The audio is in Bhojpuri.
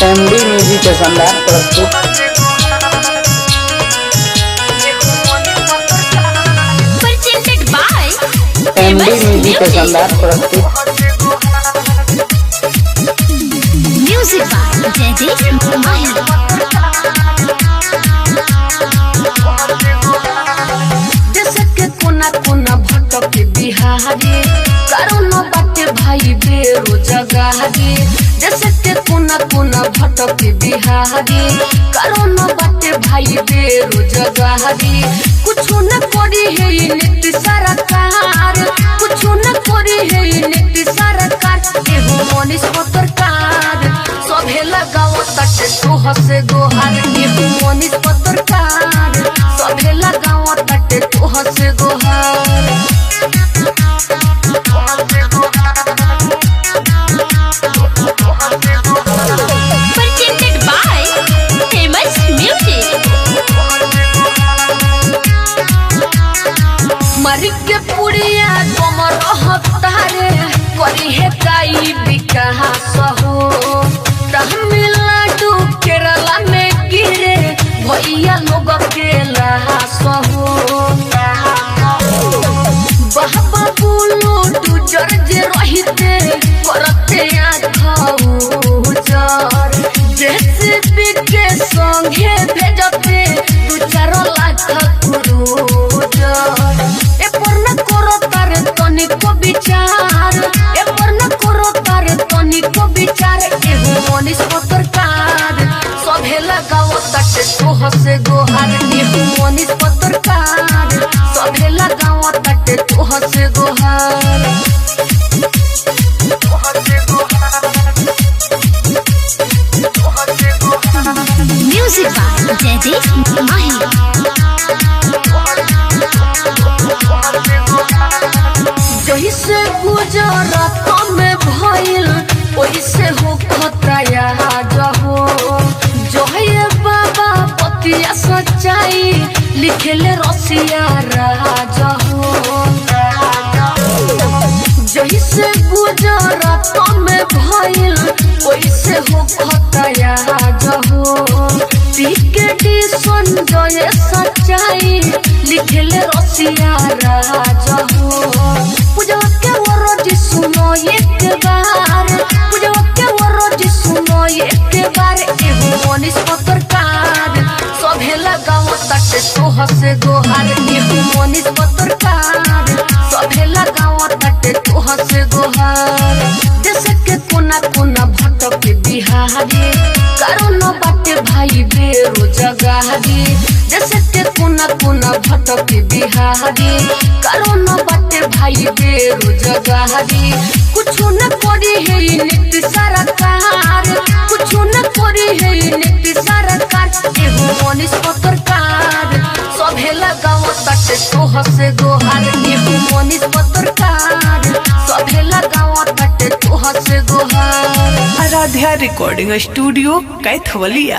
एमडी म्यूजिक के शानदार प्रस्तुत presented by एमडी म्यूजिक के शानदार प्रस्तुत Music by Jaideep Mahir। कोना कोना भटक बिहारी कारण बाटे भाई बेरोजगारी जैसे के कोना कोना भटक बिहारी कारण बाटे भाई बेरोजगारी कुछ न करी है नीति सरकार कुछ न करी है नीति सरकार एहो मनीष पत्रकार सभे लगाओ तटे तोह से गोहार एहो मनीष पत्रकार सभे लगाओ तटे तोह से गोहार Presented by Famous Music। मरी के पुड़िया तुम रहतारे करी है काई विकास हो तमिलनाडु केरला में गिरे भैया लोग के लाश हो बाबा बोलो तू जर्जे रहिते करते आखौजर जैसे के संगे भेजते 2-4 लाख करोड़ ए पर न करो तारे तनिको विचार ए पर न करो तारे तनिको विचार एहो मनीष पत्रकार सभे लगाओ तटे तोह से गोहार एहो मनीष पत्रकार सभे लगाओ तटे तोह से गोहार Music by Jaideep Mahir। जही से गुजरत में भइल ओइसे हो खतरा जहो जहे बाबा पतिया सच्चाई लिखेले रसिया राजा हो जही से गुजरत में भइल ओइसे हो खतरा जहो टिकटी संजय सच्चाई लिखेले रसिया राजा हो पूजा के वरोजी सुनो एक बार पूजा के वरोजी सुनो एक बार एहो मनीष पत्रकार सभे लगाओ तटे तोह से गोहार एहो मनीष पत्रकार सभे लगाओ तटे तोह से गोहार जैसे के कोना कोना भटक बिहारी कारण बाटे भाई बेरोजगारी जैसे के कोना कोना भटक बिहारी कारण बाटे भाई बेरोजगारी कुछ न करी है नीति सरकार कुछ न करी है नीति सरकार एहो मनीष पत्रकार सभे लगाओ तटे तोह से गोहार एहो मनीष पत्रकार सभे लगाओ तटे तोह से गोहार। Aaradhya recording studio Kaithwalia.